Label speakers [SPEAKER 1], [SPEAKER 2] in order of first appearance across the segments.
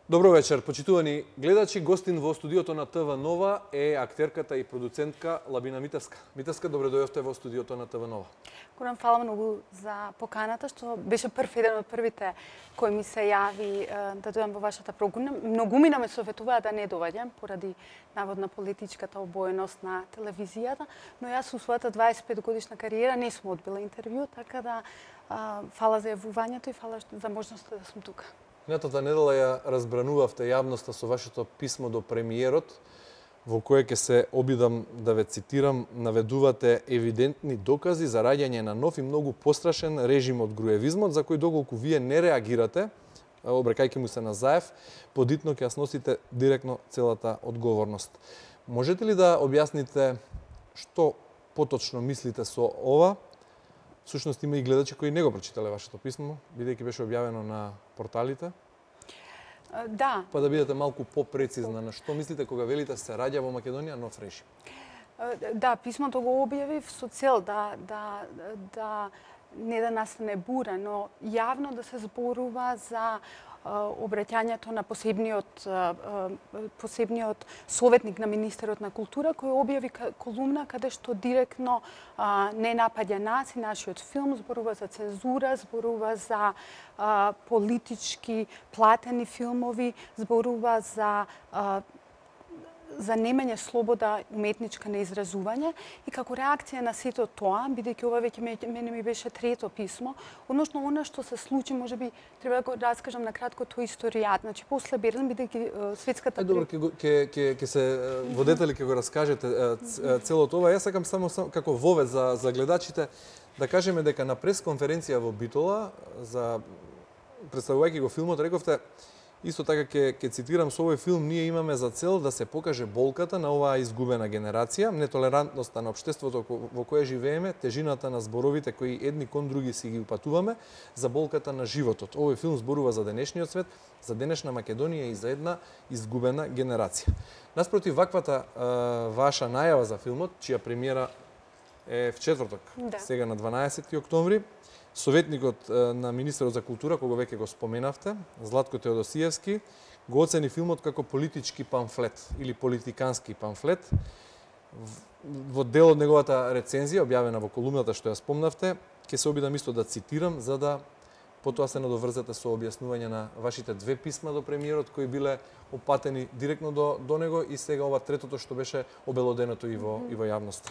[SPEAKER 1] Добро вечер, почитувани гледачи. Гостин во студиото на ТВ Нова е актерката и продуцентка Лабина Митевска. Митевска, добро дојдовте во студиото на ТВ Нова.
[SPEAKER 2] Голем фала многу за поканата, што беше еден од првите кој ми се јави да дојдам во вашата програма. Многумина ме советуваа да не доаѓам поради наводна политичката обоеност на телевизијата, но јас со својата 25 годишна кариера не сум одбила интервју, така да фала за јавувањето и фала за можноста да сум тука.
[SPEAKER 1] Минатата недела ја разбранувавте јавноста со вашето писмо до премиерот, во кое ќе се обидам да ве цитирам, наведувате евидентни докази за раѓање на нов и многу пострашен режим од груевизмот, за кој доколку вие не реагирате, обрекајќи му се на Заев, подитно ќе ја сносите директно целата одговорност. Можете ли да објасните што поточно мислите со ова? Всушност има и гледачи кои не го прочитале вашето писмо, бидејќи беше објавено на порталите.
[SPEAKER 2] Да.
[SPEAKER 1] Па да бидете малку попрецизна на што мислите кога велите се раѓа во Македонија нов режим.
[SPEAKER 2] Да, писмото го објавив со цел да не да настане бура, но јавно да се зборува за обраќањето на посебниот советник на министерот на култура, кој објави колумна каде што директно не напаѓа нас и нашиот филм, зборува за цензура, зборува за политички платени филмови, зборува за немање слобода уметничка на изразување и како реакција на сето тоа, бидејќи ова веќе мене ми беше трето писмо, односно она што се случи, можеби треба да го раскажам на кратко тој историјат. Значи после Берлин, бидејќи светската
[SPEAKER 1] добро, ќе се во детали ќе го раскажете целото ова. Јас сакам само како вовед за гледачите да кажеме дека на пресконференција во Битола за представувајќи го филмот рековте исто така ќе цитирам, со овој филм ние имаме за цел да се покаже болката на оваа изгубена генерација, нетолерантноста на општеството во кое живееме, тежината на зборовите кои едни кон други си ги упатуваме, за болката на животот. Овој филм зборува за денешниот свет, за денешна Македонија и за една изгубена генерација. Наспротив ваквата ваша најава за филмот, чија премиера е в четврток, сега на 12 октомври, советникот на министерот за култура, кога веќе го споменавте, Златко Теодосиевски, го оцени филмот како политички памфлет или политикански памфлет. Во дел од неговата рецензија, објавена во колумната што ја спомнавте, ќе се обидам исто да цитирам, за да потоа се надоврзете со објаснување на вашите две писма до премиерот, кои биле опатени директно до него и сега ова третото што беше обелоденото и во јавноста.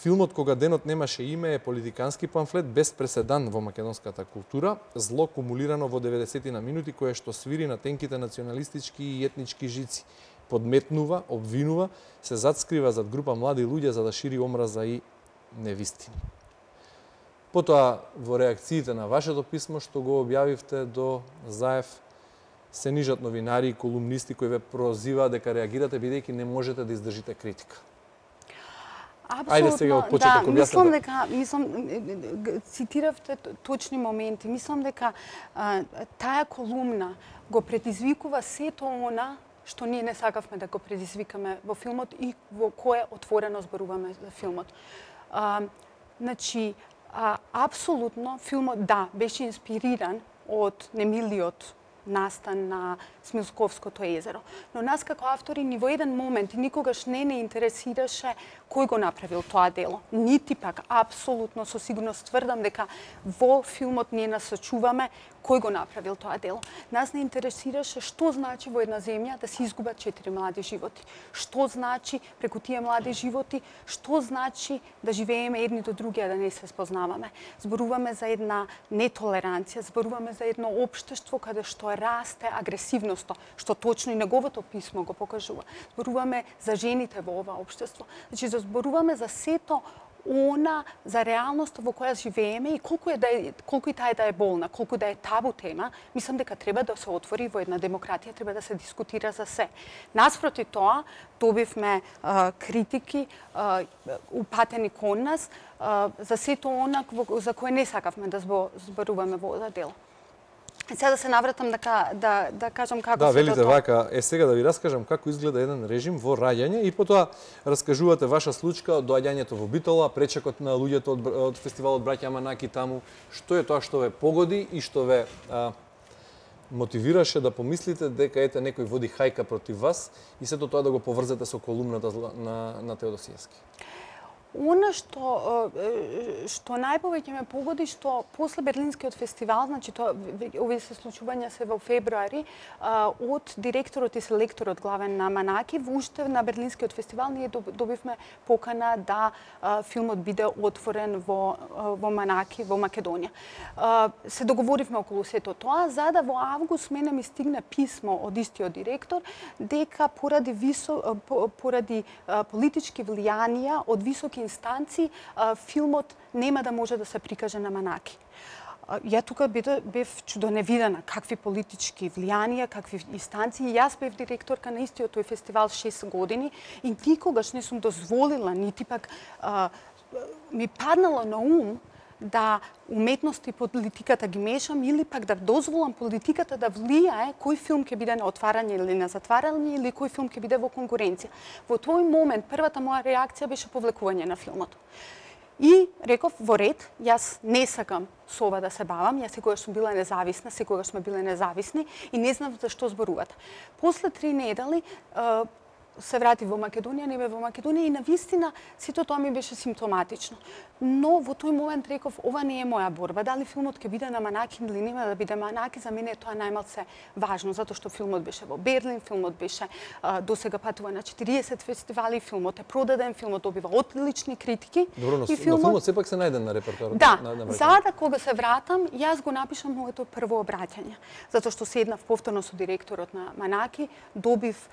[SPEAKER 1] Филмот Кога денот немаше име е политикански памфлет без преседан во македонската култура, зло кумулирано во 90 на минути кое што свири на тенките националистички и етнички жици, подметнува, обвинува, се затскрива зад група млади луѓе за да шири омраза и невистини. Потоа во реакциите на вашето писмо што го објавивте до Заев се нижат новинари и колумнисти кои ве прозиваат дека реагирате бидејќи не можете да издржите критика.
[SPEAKER 2] Апсолутно,
[SPEAKER 1] сега од почеток
[SPEAKER 2] да, мислам, цитиравте точни моменти. Мислам дека таа колумна го предизвикува сето она што ние не сакавме да го предизвикаме во филмот и во кое отворено зборуваме за филмот. Значи, апсолутно филмот, да, беше инспириран од немилиот настан на Смилсковското езеро. Но нас како автори ни во еден момент никогаш не интересираше кој го направил тоа дело. Нити пак, апсолутно, со сигурност тврдам дека во филмот ние насочуваме кој го направил тоа дело. Нас не интересираше што значи во една земја да се изгубат 4 млади животи. Што значи преку тие млади животи, што значи да живееме едни до други, а да не се спознаваме. Зборуваме за една нетолеранција, зборуваме за едно општество каде што расте агресивноста, што точно и неговото писмо го покажува. Зборуваме за жените во ова општество. Значи, зборуваме за сето она, за реалноста во која живееме и колку и таа да е болна, колку да е табу тема, мислам дека треба да се отвори во една демократија, треба да се дискутира за се. Наспроти тоа, добивме критики упатени кон нас за сето она за кое не сакавме да зборуваме во ова дело. Сега да се навратам да кажам како
[SPEAKER 1] се велите вака, сега да ви раскажам како изгледа еден режим во раѓање и потоа раскажувате ваша случка од доаѓањето во Битола, пречекот на луѓето од фестивалот Браќа Аманаки таму, што е тоа што ве погоди и што ве мотивираше да помислите дека ете некој води хајка против вас и сето тоа да го поврзете со колумната на Теодосиевски?
[SPEAKER 2] Она што најповеќе ме погоди, што после Берлинскиот фестивал, значи овие се случувања се во февруари, од директорот и селекторот главен на Манаки, уште на Берлинскиот фестивал ние добивме покана да филмот биде отворен во Манаки, во Македонија. Се договоривме околу сето тоа, за да во август мене ми стигне писмо од истиот директор дека поради политички влијанија од високи инстанции, филмот нема да може да се прикаже на Манаки. Ја тука бев чудоневидена какви политички влијанија, какви инстанции. Јас бев директорка на истиот тој фестивал 6 години и никогаш не сум дозволила, нити пак ми паднало на ум да уметност и политиката ги мешам или пак да дозволам политиката да влијае кој филм ќе биде на отварање или на затварање или кој филм ќе биде во конкуренција. Во тој момент првата моја реакција беше повлекување на филмот. И реков во ред, јас не сакам со ова да се бавам, јас секогаш сум била независна, секогаш сме биле независни и не знам за што зборувате. После 3 недели се вратив во Македонија, не бе во Македонија и навистина сето тоа ми беше симптоматично. Но во тој момент реков, ова не е моја борба. Дали филмот ќе биде на Манаки или нема да биде Манаки, за мене тоа најмалце важно, затоа што филмот беше во Берлин, филмот беше досега патува на 40 фестивали, филмот е продаден, филмот добива одлични критики.
[SPEAKER 1] Добро, но филмот сепак се најден на репертуарот.
[SPEAKER 2] Да, за да кога се вратам, јас го напишам моето прво обраќање. Затоа што седнав повторно со директорот на Манаки, добив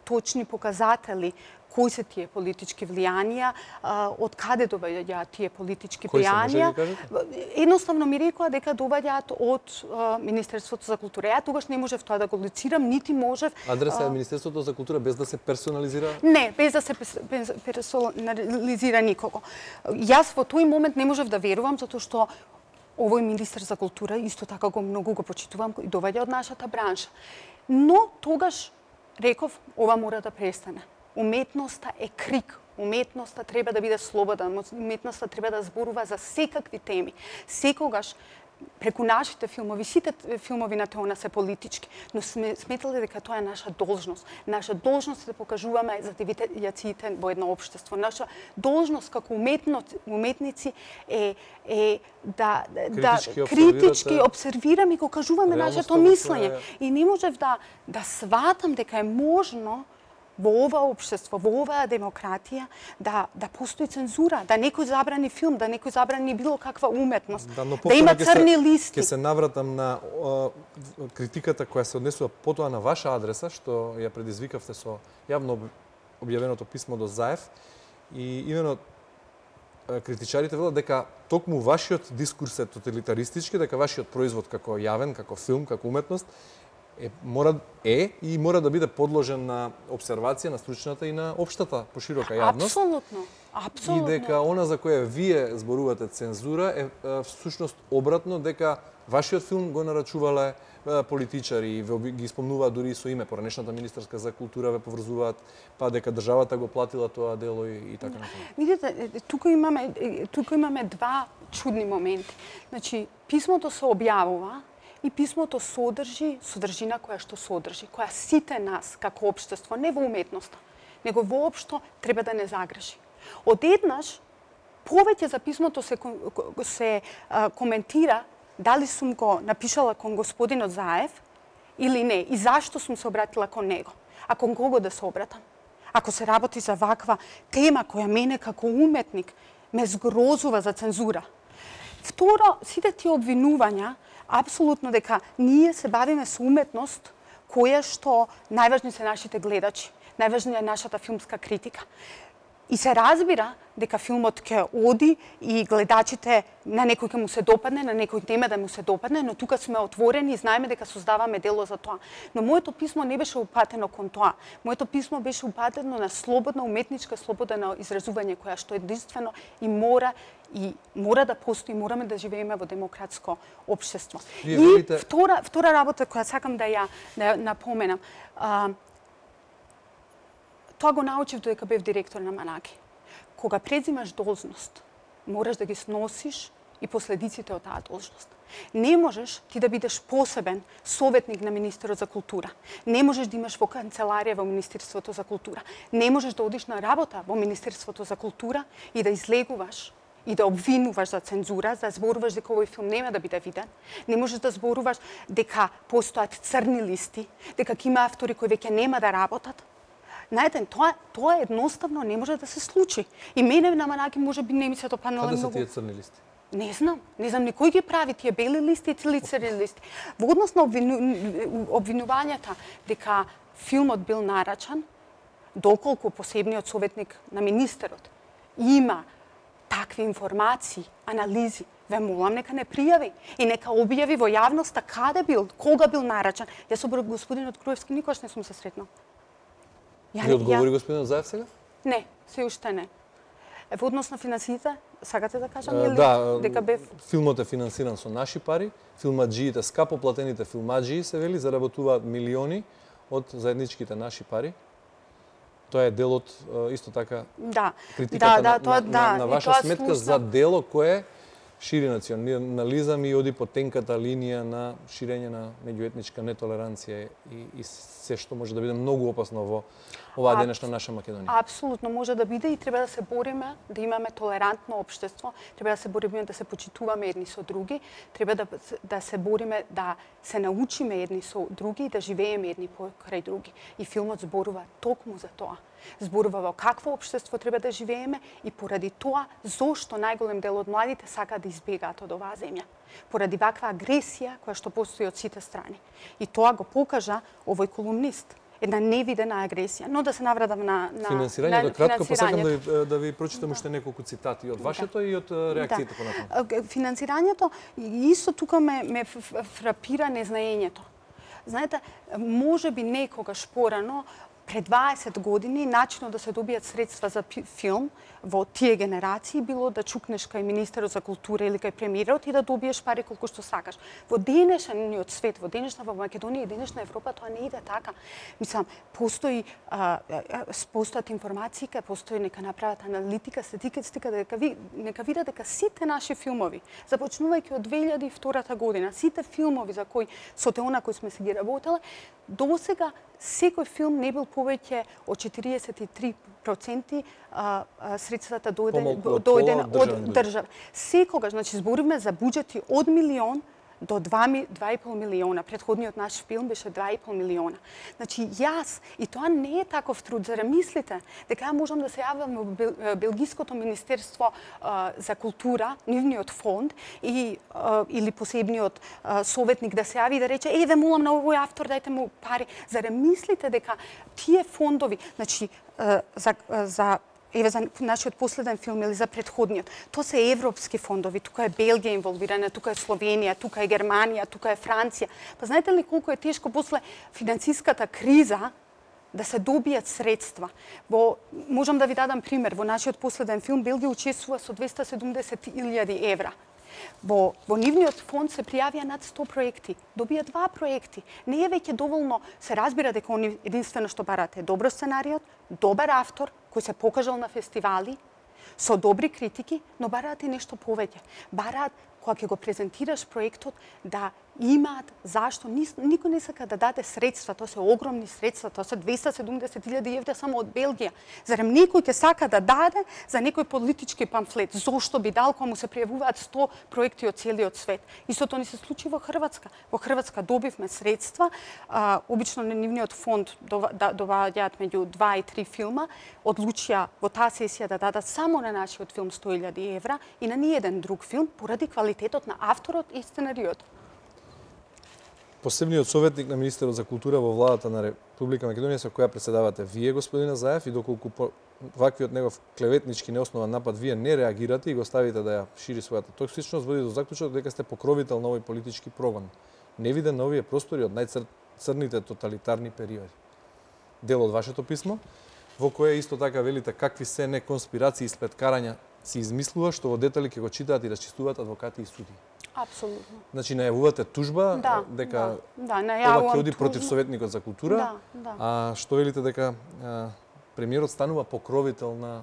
[SPEAKER 2] точни показатели кои се тие политички влијанија, од каде доаѓаат тие политички влијанија. Едноставно ми рекоа дека доаѓаат од Министерството за култура. Ја тогаш не можев тоа да го лицирам, нити можев.
[SPEAKER 1] Адреса е Министерството за култура без да се персонализира?
[SPEAKER 2] Не, без да се персонализира никого. Јас во тој момент не можев да верувам затоа што овој министер за култура исто така многу го почитувам и доаѓа од нашата бранша. Но тогаш реков, ова мора да престане. Уметноста е крик. Уметноста треба да биде слободна. Уметноста треба да зборува за секакви теми. Секогаш преку нашите филмови, сите филмови на Теона се политички, но сметале дека тоа е наша должност. Наша должност е да покажуваме за девијациите во едно општество. Наша должност како уметници е да критички обсервираме и го кажуваме нашето мислење. И не можев да сватам дека е можно во ова општество, во оваа демократија, да постои цензура, да некој забрани филм, да некој забрани било каква уметност, да има црни листи.
[SPEAKER 1] Ке се навратам на критиката која се однесува потоа на ваша адреса, што ја предизвикавте со јавно објавеното писмо до Заев. И имено критичарите велат дека токму вашиот дискурс е тоталитаристички, дека вашиот производ како јавен, како филм, како уметност, мора да биде подложен на обсервација на стручната и на општата поширока јавност.
[SPEAKER 2] Апсолутно.
[SPEAKER 1] И дека она за која вие зборувате цензура е всушност обратно, дека вашиот филм го нарачувале политичари и ги спомнуваат дури со име. Поранешната министерска за култура ве поврзуваат, па дека државата го платила тоа дело и така натаму.
[SPEAKER 2] Видите, тука имаме два чудни моменти. Значи, писмото се објавува и писмото содржи содржина која што содржи, која сите нас како општество, не во уметноста, него воопшто треба да не загрижи. Одеднаш, повеќе за писмото се коментира дали сум го напишала кон господинот Заев или не и зашто сум се обратила кон него, а кон кого да се обратам. Ако се работи за ваква тема која мене како уметник ме згрозува за цензура. Второ, сите тие обвинувања апсолутно дека ние се бавиме со уметност која што најважни се нашите гледачи, најважна е нашата филмска критика. И се разбира дека филмот ќе оди и гледачите на некој ќе му се допадне, на некој нема да му се допадне, но тука сме отворени и знаеме дека создаваме дело за тоа. Но моето писмо не беше упатено кон тоа. Моето писмо беше упатено на слободна уметничка слобода на изразување која што е единствено и мора да постои, мораме да живееме во демократско општество. И втора работа која сакам да ја напоменам. Тоа го научив додека бев директор на Манаки. Кога презимаш должност, мораш да ги сносиш и последиците од таа должност. Не можеш ти да бидеш посебен советник на министерот за култура. Не можеш да имаш во канцеларија во Министерството за култура. Не можеш да одиш на работа во Министерството за култура и да излегуваш и да обвинуваш за цензура, да зборуваш дека овој филм нема да биде виден. Не можеш да зборуваш дека постојат црни листи, дека има автори кои веќе нема да работат. Знаете, тоа едноставно не може да се случи. И мене на Манаки може би не ми се допаднало
[SPEAKER 1] Каде се
[SPEAKER 2] многу.
[SPEAKER 1] тие црни листи?
[SPEAKER 2] Не знам ни кој ги прави тие бели листи или црни листи. Во однос на обвинувањата дека филмот бил нарачан, доколку посебниот советник на министерот има такви информации, анализи, ве молам нека не пријави и нека објави во јавноста каде бил, кога бил нарачан. Јас со господинот Груевски никош не сум се сретнал.
[SPEAKER 1] Ви одговори господинот Заев сега?
[SPEAKER 2] Не, се уште не. Во однос на финансиите, сакате да кажам или
[SPEAKER 1] Да,
[SPEAKER 2] дека бев
[SPEAKER 1] филмот е финансиран со наши пари. Филмаџиите, скапо платените филмаџии се вели заработуваат милиони од заедничките наши пари. Тоа е дел од исто така критиката на ваша сметка за дело кое шири национализам и оди по тенката линија на ширење на меѓуетничка нетолеранција и се што може да биде многу опасно во оваа денешна наша Македонија.
[SPEAKER 2] Апсолутно може да биде и треба да се бориме да имаме толерантно општество, треба да се бориме да се почитуваме едни со други, треба да се бориме да се научиме едни со други и да живееме едни покрај други. И филмот зборува токму за тоа. Зборува во какво општество треба да живееме и поради тоа зошто најголем дел од младите сакаат да избегаат од оваа земја. Поради ваква агресија која што постои од сите страни. И тоа го покажа овој колумнист. Една невидена агресија. Но да се навратам на
[SPEAKER 1] финансирањето. Кратко посакам да ви прочитам уште неколку цитати од вашето и од реакциите понатаму.
[SPEAKER 2] Финансирањето исто тука ме фрапира незнаењето. Знаете, може би некогаш порано пред 20 години начинот да се добијат средства за филм во тие генерации било да чукнеш кај министерот за култура или кај премиерот и да добиеш пари колку што сакаш. Во денешниот свет, во денешна во Македонија и денешна Европа тоа не иде така. Мислам, постојат информации, постои нека направат аналитика, статистика нека видат дека сите наши филмови, започнувајќи од 2002 година, сите филмови за кои со теона кои сме си ги работеле, досега секој филм не бил повеќе од 43% средствата дојден од држава. Секогаш, значи, збориме за буџети од милион до 2,5 милиона. Предходниот наш филм беше 2,5 милиона. Значи, јас, и тоа не е таков труд, зарем мислите дека ја можам да се јавам во Белгиското министерство за култура, нивниот фонд, или посебниот советник да се јави и да рече, ве молам на овој автор, дајте му пари. Зарем мислите дека тие фондови, значи, за нашиот последен филм или за предходниот. Тоа се европски фондови, тука е Белгија инволвирана, тука е Словенија, тука е Германија, тука е Франција. Па знаете ли колку е тешко после финансиската криза да се добијат средства? Можам да ви дадам пример, во нашиот последен филм Белгија учествува со 270.000 евра. Во нивниот фонд се пријавија над 100 проекти. Добија 2 проекти. Не е веќе доволно, се разбира дека они единствено што бараат е добро сценариот, добар автор, кој се покажал на фестивали, со добри критики, но бараат и нешто повеќе. Бараат, кога ќе го презентираш проектот, да имаат зашто. Никој не сака да даде средства, тоа се огромни средства, тоа се 270.000 евра само од Белгија. Зарем некој ќе сака да даде за некој политички памфлет? Зошто би дал кога му се пријавуваат 100 проекти од целиот свет? Истото ни се случи во Хрватска. Во Хрватска добивме средства, обично на нивниот фонд доваѓаат меѓу 2 и 3 филма, одлучија во таа сесија да дадат само на нашиот филм 100.000 евра и на ниеден друг филм поради квалитетот на авторот и сценариот.
[SPEAKER 1] Посебниот советник на министерот за култура во владата на Република Македонија со која претседавате вие, господина Заев, и доколку ваквиот негов клеветнички неоснован напад вие не реагирате и го ставите да ја шири својата токсичност, води до заклучок дека сте покровител на овој политички прогон, невиден на овие простори од најцрните тоталитарни периоди. Дел од вашето писмо, во кое исто така велите какви се не конспирации и сплеткарања се измислува, што во детали ќе го читаат и расчистуваат адвокати и судии.
[SPEAKER 2] Апсолутно.
[SPEAKER 1] Значи најавувате тужба дека ова ќе оди против советникот за култура, а што велите дека премиерот станува покровител на,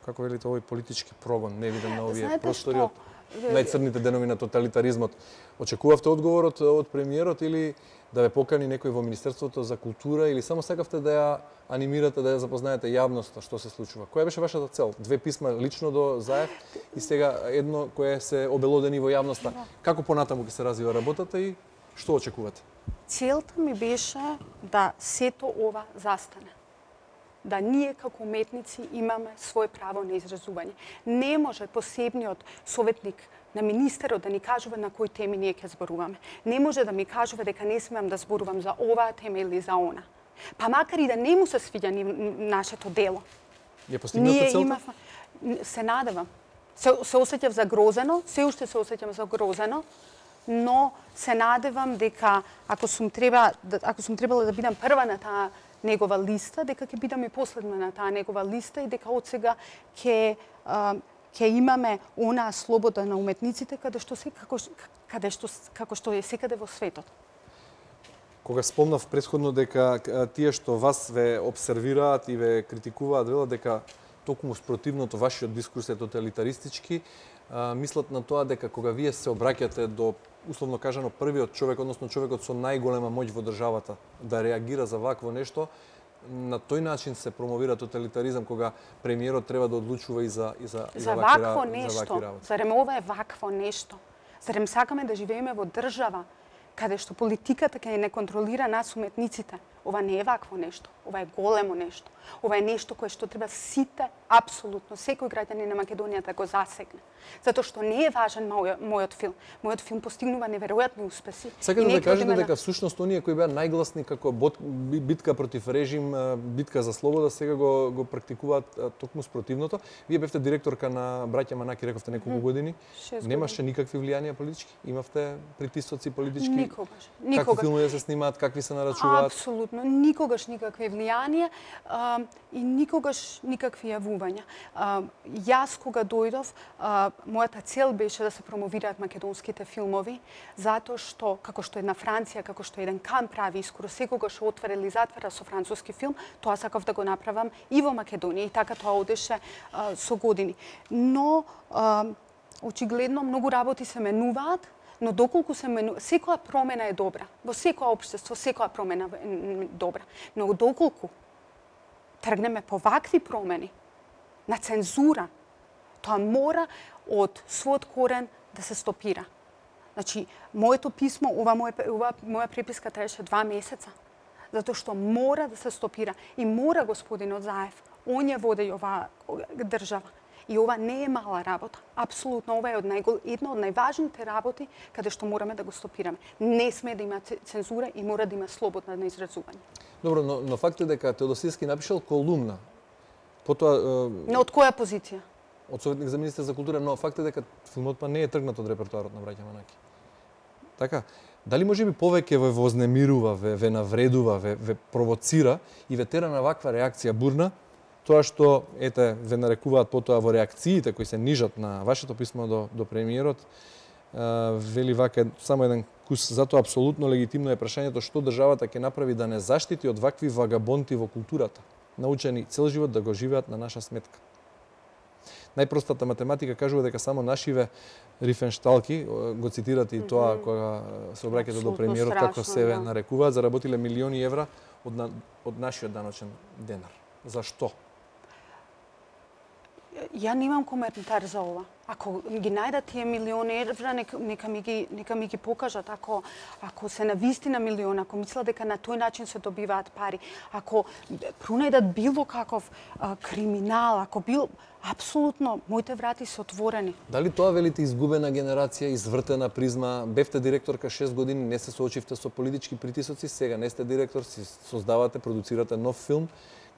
[SPEAKER 1] како велите, овој политички прогон, невиден на овие простори од најцрните денови на тоталитаризмот. Очекувавте одговорот од премиерот или да ве покани некој во Министерството за култура или само сакавте да ја анимирате, да ја запознаете јавноста што се случува? Која беше вашата цел? 2 писма лично до Заев и сега едно кое се обелодени во јавноста. Како понатаму ќе се развива работата и што очекувате?
[SPEAKER 2] Целта ми беше да сето ова застане. Да ние како уметници имаме свој право на изразување. Не може посебниот советник на министерот да ни кажува на кои теми ние ќе зборуваме. Не може да ми кажува дека не смеам да зборувам за оваа тема или за она. Па макар и да не му се свиѓа нашето дело.
[SPEAKER 1] Ја постигнавте целта?
[SPEAKER 2] Се надевам. Се осеќав загрозено, се уште се осеќам загрозено, но се надевам дека ако сум требала да бидам прва на таа негова листа, дека ќе бидам и последна на таа негова листа и дека од сега ќе имаме онаа слобода на уметниците како што е секаде во светот.
[SPEAKER 1] Кога спомнав претходно дека тие што вас ве обсервираат и ве критикуваат, велат дека токму спротивното вашиот дискурс е тоталитаристички, мислат на тоа дека кога вие се обраќате до условно кажано првиот човек, односно човекот со најголема моќ во државата да реагира за вакво нешто, на тој начин се промовира тоталитаризам кога премиерот треба да одлучува и за
[SPEAKER 2] вакво нешто. Зарем ова е вакво нешто? Зарем сакаме да живееме во држава каде што политиката ќе не контролира нас уметниците? Ова не е вакво нешто. Ова е големо нешто. Ова е нешто кое што треба сите, апсолутно, секој граѓанин на Македонија да го засегне. Затоа што не е важен мојот филм. Мојот филм постигнува неверојатни успеси.
[SPEAKER 1] Сакате да кажете дека всушност оние кои беа најгласни како битка против режим, битка за слобода, сега го практикуваат токму спротивното. Вие бевте директорка на браќа Манаки, рековте неколку години. Немаше никакви влијанија политички? Имавте притисоци политички?
[SPEAKER 2] Никогаш.
[SPEAKER 1] Какви филмови се снимаат, какви се нарачуваат?
[SPEAKER 2] Апсолутно, никогаш никакви влијанија и никогаш никакви јавувања. Јас кога дојдов, мојата цел беше да се промовираат македонските филмови, затоа што, како што една Франција, како што еден Кан прави искоро, секогаш отвара или затвара со француски филм, тоа сакав да го направам и во Македонија и така тоа одеше со години. Но, очигледно, многу работи се менуваат, но доколку се секоја промена е добра. Во секоја општество, секоја промена е добра. Но доколку тргнеме по вакви промени на цензура, тоа мора од својот корен да се стопира. Значи, моето писмо, ова моја преписка траеше 2 месеца, затоа што мора да се стопира и мора господинот Заев, он ја води оваа држава. И ова не е мала работа. Апсолутно, ова е една од најважните работи каде што мораме да го стопираме. Не сме да има цензура и мора да има слободна на изразување.
[SPEAKER 1] Добро, но факт е дека Теодосиевски напишал колумна. Потоа
[SPEAKER 2] Но од која позиција?
[SPEAKER 1] Од советник за министер за култура, но факт е дека филмот па не е тргнат од репертоарот на браќа Манаки. Така, дали можеби повеќе ве вознемирува, ве навредува, ве провоцира и ве тера на ваква реакција бурна, тоа што, ете, ве нарекуваат потоа во реакциите кои се нижат на вашето писмо до премиерот, вели вака, само еден кус, затоа апсолутно легитимно е прашањето што државата ќе направи да не заштити од вакви вагабонти во културата, научени цел живот да го живеат на наша сметка. Најпростата математика кажува дека само нашиве рифеншталки, го цитират и тоа кога се обраќате до премиерот, како себе нарекуваат, заработиле милиони евра од нашиот даночен денар. Зашто?
[SPEAKER 2] Ја немам коментар за ова. Ако ги најдат тие милиони евра, нека ми ги покажат. Ако се навистина милион, ако мислат дека на тој начин се добиваат пари, ако пронајдат било каков криминал, ако апсолутно, моите врати се отворени.
[SPEAKER 1] Дали тоа велите изгубена генерација, извртена призма? Бевте директорка 6 години, не се соочивте со политички притисоци, сега не сте директор, си создавате, продуцирате нов филм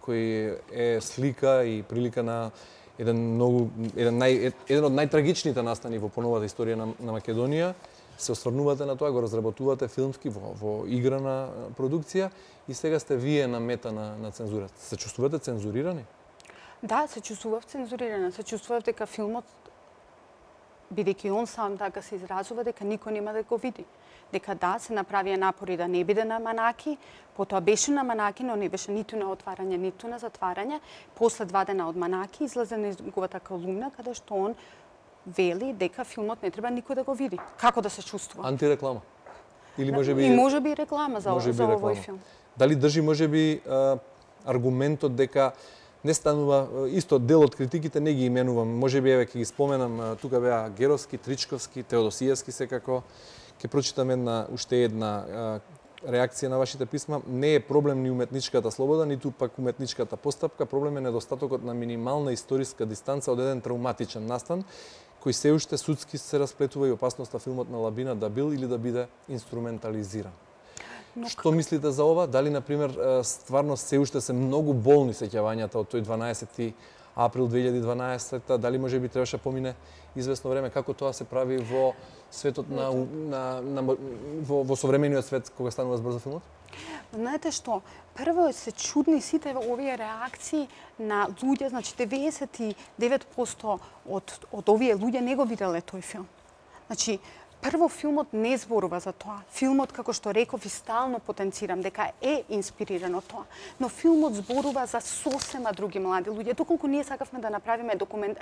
[SPEAKER 1] кој е слика и прилика на еден од најтрагичните настани во поновата историја на Македонија. Се осврнувате на тоа, го разработувате филмски во играна продукција и сега сте вие на мета на цензурата. Се чувствувате цензурирани?
[SPEAKER 2] Да, се чувствував цензурирана. Се чувствував дека филмот, бидејќи он сам така се изразува, дека никој нема да го види. Дека да, се направија напори да не биде на Манаки, потоа беше на Манаки, но не беше ниту на отварање, ниту на затварање. После 2 дена од Манаки излезе неговата колумна, каде што он вели дека филмот не треба никој да го види. Како да се чувствува?
[SPEAKER 1] Антиреклама. Или можеби
[SPEAKER 2] И можеби реклама за
[SPEAKER 1] реклама.
[SPEAKER 2] овој филм.
[SPEAKER 1] Дали држи можеби аргументот дека не станува исто дел од критиките, не ги именувам. Можеби еве ќе ги споменам, тука беа Геровски, Тричковски, Теодосиевски секако. Ќе прочитам уште една реакција на вашите писма. Не е проблем ни уметничката слобода, ниту пак уметничката постапка, проблем е недостатокот на минимална историска дистанца од еден травматичен настан, кој се уште судски се расплетува и опасноста филмот на Лабина да бил или да биде инструментализиран. Што мислите за ова? Дали, например, стварно се уште се многу болни сеќавањата од тој 12 април 2012, дали може би требаше помине известно време, како тоа се прави во светот во современиот свет кога станува збор за филмот?
[SPEAKER 2] Знаете што? Прво се чудни сите овие реакции на луѓе, значи 99% од овие луѓе не го виделе тој филм. Значи, прво, филмот не зборува за тоа. Филмот, како што реков и стално потенцирам, дека е инспириран од тоа. Но филмот зборува за сосема други млади луѓе. Доколку ние сакавме да направиме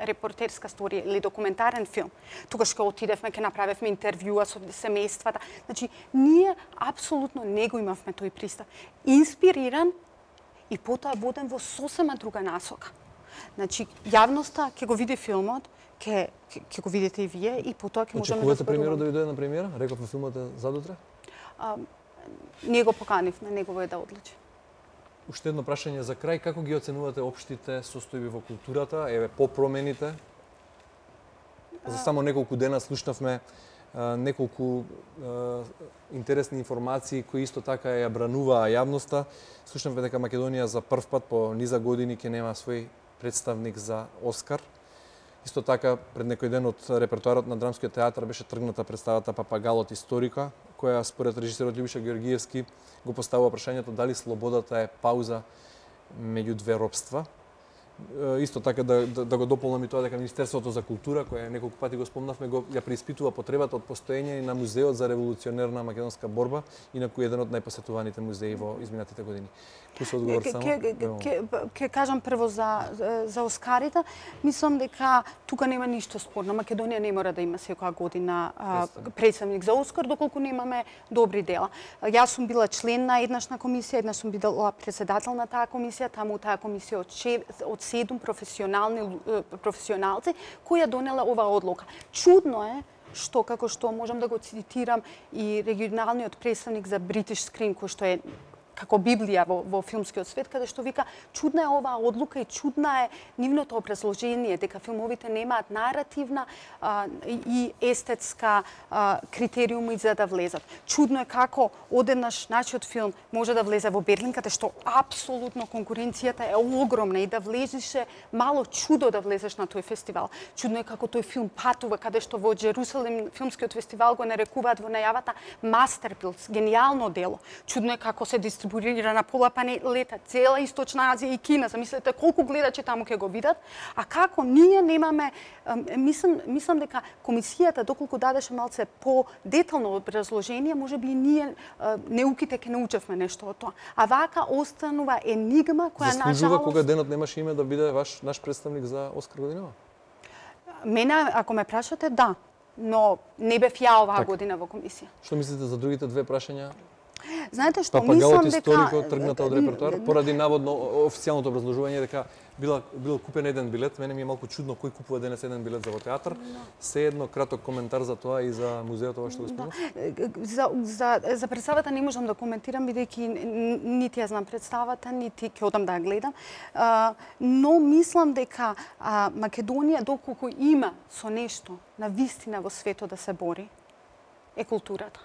[SPEAKER 2] репортерска сторија или документарен филм, тогаш кога отидевме, ќе направевме интервјуа со семејствата. Значи, ние апсолутно не го имавме тој пристап. Инспириран и потоа воден во сосема друга насока. Значи, јавноста ќе го види филмот, ќе го видите и вие и потоа ќе можеме да
[SPEAKER 1] зборуваме. Очекувате премиерот да ви дојде на премиера? Рековме филмот е задутре?
[SPEAKER 2] Ние го поканивме, негово е да одлучи.
[SPEAKER 1] Уште едно прашање за крај, како ги оценувате општите состојби во културата, еве по промените? За само неколку дена слушнавме неколку интересни информации кои исто така ја брануваа јавноста. Слушнавме дека Македонија за прв пат по низа години ќе нема свој представник за Оскар. Исто така, пред некој ден од репертоарот на Драмскиот театар беше тргната представата Папагалот историка, која според режисерот Љубиша Георгиевски го поставува прашањето дали слободата е пауза меѓу две робства. Исто така да го дополнам и тоа дека Министерството за култура, која неколку пати го спомнавме, ја преиспитува потребата од постоење на музеот за револуционерна македонска борба, инаку еден од најпосетуваните музеи во изминатите години. Кој се одговор само?
[SPEAKER 2] Ќе кажам прво за Оскарите. Мислам дека тука нема ништо спорно. Македонија не мора да има секоја година представник за Оскар, доколку немаме добри дела. Јас сум била член на еднашна комисија, еднаш сум била председател на таа комисија, таму таа комисија од 7 професионалци кои ја донела оваа одлука. Чудно е што, како што можам да го цитирам и регионалниот представник за British Screen, кој што е како Библија во филмскиот свет, каде што вика чудна е оваа одлука и чудна е нивното образложение дека филмовите немаат наративна и естетска критериуми за да влезат. Чудно е како одеднаш нашиот филм може да влезе во Берлин, каде што апсолутно конкуренцијата е огромна и да влезеше мало чудо да влезеш на тој фестивал. Чудно е како тој филм патува, каде што во Джерусалем филмскиот фестивал го нарекуваат во најавата мастерпилс, гениално дело. Чудно е како се дистрибуира на пола планета, цела Источна Азија и Кина. Замислете колку гледачи таму ќе го видат, а како ние немаме, мислам дека комисијата доколку дадеше малце по детално образложение, можеби и ние неуките ќе научевме нешто од тоа. А вака останува енигма која на
[SPEAKER 1] заслужува кога денот немаше име да биде наш представник за Оскар годинава?
[SPEAKER 2] Мене, ако ме прашате, да, но не бев ја оваа година во комисија.
[SPEAKER 1] Што мислите за другите две прашања?
[SPEAKER 2] Знаете што,
[SPEAKER 1] Папагалот историкот тргната од репертоар, поради наводно официјалното образложување дека бил купен еден билет. Мене ми е малку чудно кој купува денес еден билет за во театар. Сеедно краток коментар за тоа и за музеот ова што го спомнав.
[SPEAKER 2] За представата не можам да коментирам бидејќи нити ја знам представата, нити ќе одам да ја гледам. Но мислам дека Македонија доколку има со нешто на вистина во светот да се бори е културата.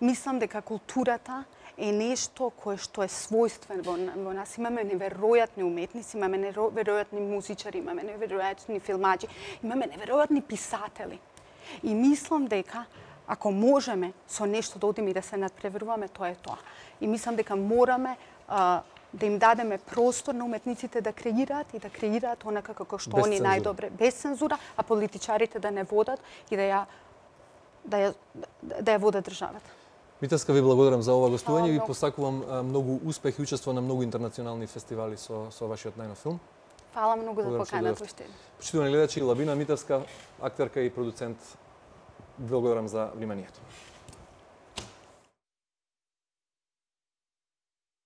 [SPEAKER 2] Мислам дека културата е нешто кое што е својствено во нас. Имаме неверојатни уметници, имаме неверојатни музичари, имаме неверојатни филмачи, имаме неверојатни писатели. И мислам дека ако можеме со нешто да одиме и да се надпреваруваме, тоа е тоа. И мислам дека мораме да им дадеме простор на уметниците да креираат и да креираат онака како што они најдобре, без цензура, а политичарите да не водат и да ја водат државата.
[SPEAKER 1] Митевска, ви благодарам за ова гостување. Ви посакувам многу успех и учество на многу интернационални фестивали со вашиот најнов филм.
[SPEAKER 2] Фала многу за
[SPEAKER 1] Благодарам што
[SPEAKER 2] поканата
[SPEAKER 1] дојдовте.
[SPEAKER 2] уште.
[SPEAKER 1] Почитувани гледачи, Лабина Митевска, актерка и продуцент, благодарам за вниманието.